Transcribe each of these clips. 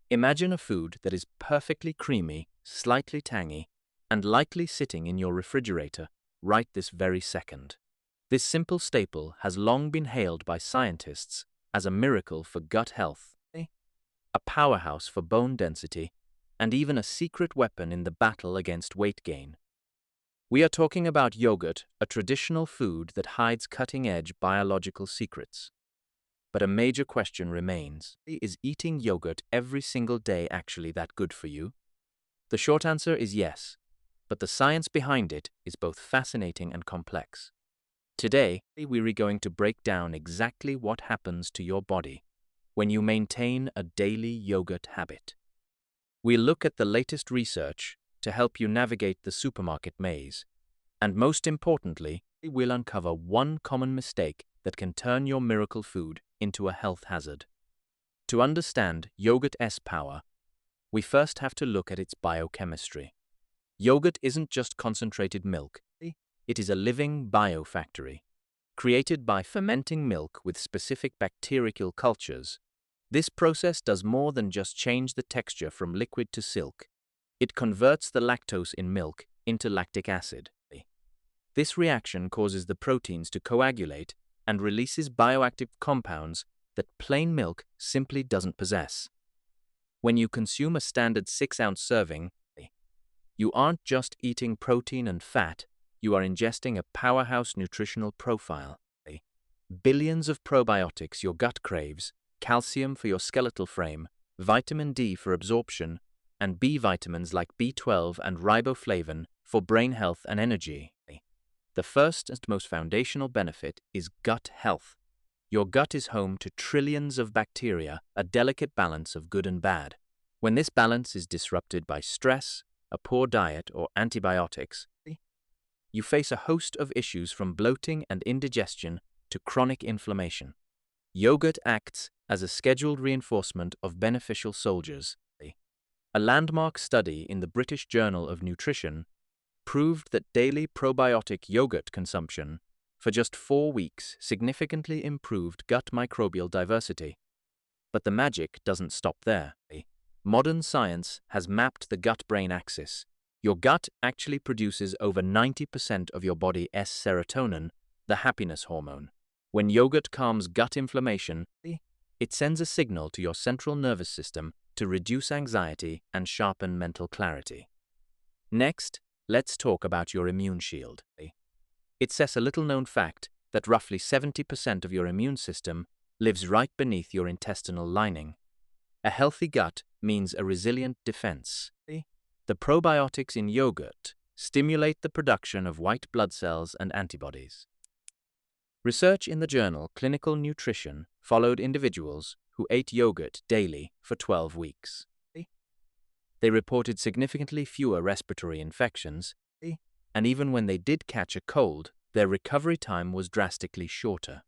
Imagine a food that is perfectly creamy, slightly tangy, and likely sitting in your refrigerator right this very second. This simple staple has long been hailed by scientists as a miracle for gut health, a powerhouse for bone density, and even a secret weapon in the battle against weight gain. We are talking about yogurt, a traditional food that hides cutting-edge biological secrets. But a major question remains: is eating yogurt every single day actually that good for you? The short answer is yes, but the science behind it is both fascinating and complex. Today, we're going to break down exactly what happens to your body when you maintain a daily yogurt habit. We'll look at the latest research to help you navigate the supermarket maze, and most importantly, we'll uncover one common mistake that can turn your miracle food into a health hazard. To understand yogurt's power, we first have to look at its biochemistry. Yogurt isn't just concentrated milk, it is a living biofactory. Created by fermenting milk with specific bacterial cultures, this process does more than just change the texture from liquid to silk. It converts the lactose in milk into lactic acid. This reaction causes the proteins to coagulate and releases bioactive compounds that plain milk simply doesn't possess. When you consume a standard 6-ounce serving, you aren't just eating protein and fat, you are ingesting a powerhouse nutritional profile. Billions of probiotics your gut craves, calcium for your skeletal frame, vitamin D for absorption, and B vitamins like B12 and riboflavin for brain health and energy. The first and most foundational benefit is gut health. Your gut is home to trillions of bacteria, a delicate balance of good and bad. When this balance is disrupted by stress, a poor diet, or antibiotics, you face a host of issues from bloating and indigestion to chronic inflammation. Yogurt acts as a scheduled reinforcement of beneficial soldiers. A landmark study in the British Journal of Nutrition proved that daily probiotic yogurt consumption for just 4 weeks significantly improved gut microbial diversity. But the magic doesn't stop there. Modern science has mapped the gut-brain axis. Your gut actually produces over 90% of your body's serotonin, the happiness hormone. When yogurt calms gut inflammation, it sends a signal to your central nervous system to reduce anxiety and sharpen mental clarity. Next, let's talk about your immune shield. It says a little-known fact that roughly 70% of your immune system lives right beneath your intestinal lining. A healthy gut means a resilient defense. The probiotics in yogurt stimulate the production of white blood cells and antibodies. Research in the journal Clinical Nutrition followed individuals who ate yogurt daily for 12 weeks. They reported significantly fewer respiratory infections, and even when they did catch a cold, their recovery time was drastically shorter.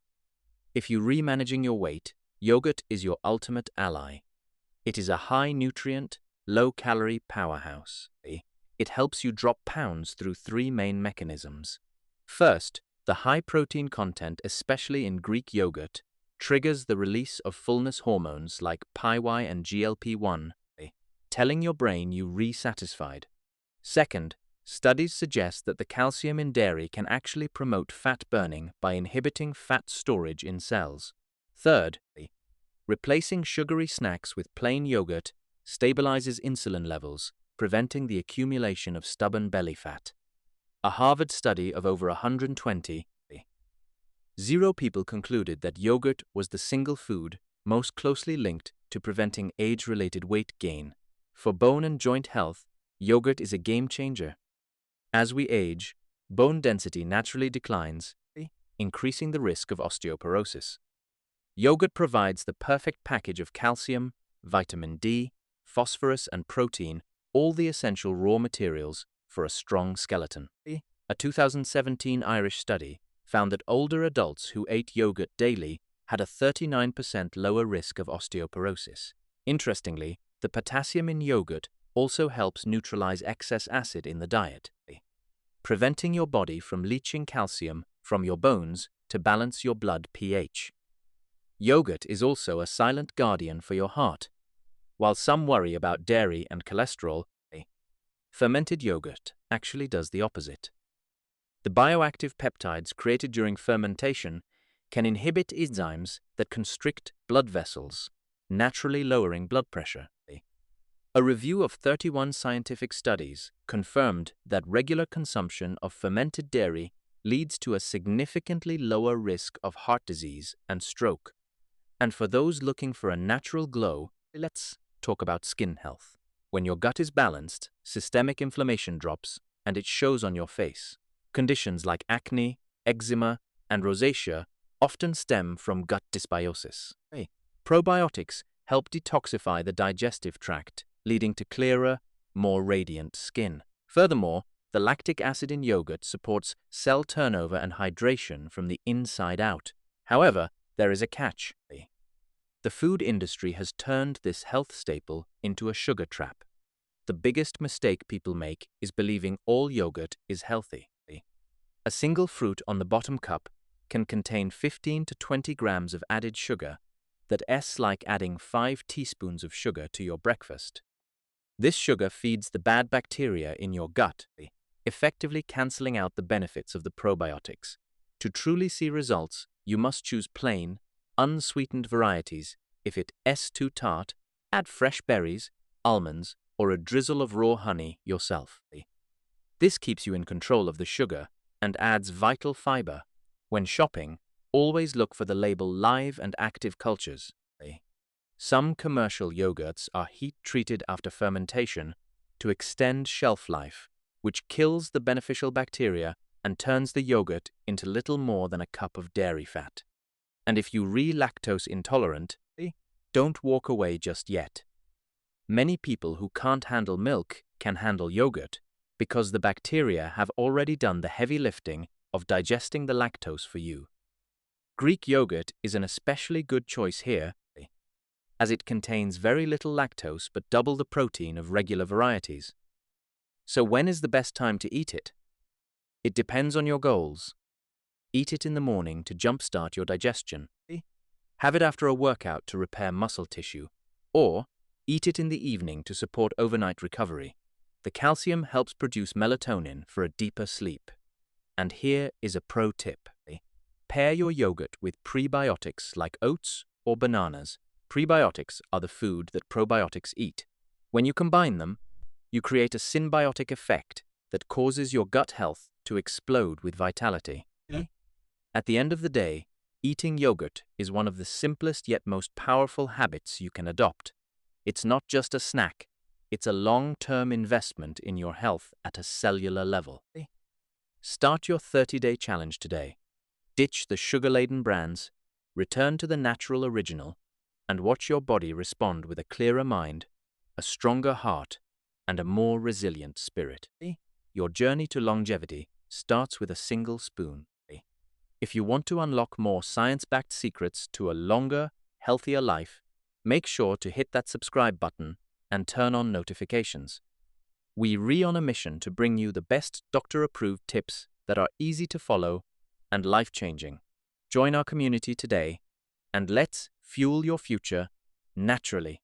If you're remanaging your weight, yogurt is your ultimate ally. It is a high-nutrient, low-calorie powerhouse. It helps you drop pounds through 3 main mechanisms. First, the high protein content, especially in Greek yogurt, triggers the release of fullness hormones like PY and GLP-1, telling your brain you're re-satisfied. Second, studies suggest that the calcium in dairy can actually promote fat burning by inhibiting fat storage in cells. Third, replacing sugary snacks with plain yogurt stabilizes insulin levels, preventing the accumulation of stubborn belly fat. A Harvard study of over 120 people concluded that yogurt was the single food most closely linked to preventing age-related weight gain. For bone and joint health, yogurt is a game changer. As we age, bone density naturally declines, increasing the risk of osteoporosis. Yogurt provides the perfect package of calcium, vitamin D, phosphorus, and protein, all the essential raw materials for a strong skeleton. A 2017 Irish study found that older adults who ate yogurt daily had a 39% lower risk of osteoporosis. Interestingly, the potassium in yogurt also helps neutralize excess acid in the diet, preventing your body from leaching calcium from your bones to balance your blood pH. Yogurt is also a silent guardian for your heart. While some worry about dairy and cholesterol, fermented yogurt actually does the opposite. The bioactive peptides created during fermentation can inhibit enzymes that constrict blood vessels, naturally lowering blood pressure. A review of 31 scientific studies confirmed that regular consumption of fermented dairy leads to a significantly lower risk of heart disease and stroke. And for those looking for a natural glow, let's talk about skin health. When your gut is balanced, systemic inflammation drops, and it shows on your face. Conditions like acne, eczema, and rosacea often stem from gut dysbiosis. Probiotics help detoxify the digestive tract, leading to clearer, more radiant skin. Furthermore, the lactic acid in yogurt supports cell turnover and hydration from the inside out. However, there is a catch. The food industry has turned this health staple into a sugar trap. The biggest mistake people make is believing all yogurt is healthy. A single fruit on the bottom cup can contain 15 to 20 grams of added sugar that's like adding 5 teaspoons of sugar to your breakfast. This sugar feeds the bad bacteria in your gut, effectively cancelling out the benefits of the probiotics. To truly see results, you must choose plain, unsweetened varieties. If it's too tart, add fresh berries, almonds, or a drizzle of raw honey yourself. This keeps you in control of the sugar and adds vital fiber. When shopping, always look for the label live and active cultures. Some commercial yogurts are heat-treated after fermentation to extend shelf life, which kills the beneficial bacteria and turns the yogurt into little more than a cup of dairy fat. And if you're lactose intolerant, don't walk away just yet. Many people who can't handle milk can handle yogurt because the bacteria have already done the heavy lifting of digesting the lactose for you. Greek yogurt is an especially good choice here, as it contains very little lactose but double the protein of regular varieties. So when is the best time to eat it? It depends on your goals. Eat it in the morning to jumpstart your digestion. Have it after a workout to repair muscle tissue, or eat it in the evening to support overnight recovery. The calcium helps produce melatonin for a deeper sleep. And here is a pro tip. Pair your yogurt with prebiotics like oats or bananas. Prebiotics are the food that probiotics eat. When you combine them, you create a symbiotic effect that causes your gut health to explode with vitality. At the end of the day, eating yogurt is one of the simplest yet most powerful habits you can adopt. It's not just a snack, it's a long-term investment in your health at a cellular level. Start your 30-day challenge today. Ditch the sugar-laden brands, return to the natural original, and watch your body respond with a clearer mind, a stronger heart, and a more resilient spirit. Your journey to longevity starts with a single spoon. If you want to unlock more science-backed secrets to a longer, healthier life, make sure to hit that subscribe button and turn on notifications. We're on a mission to bring you the best doctor-approved tips that are easy to follow and life-changing. Join our community today, and let's fuel your future naturally.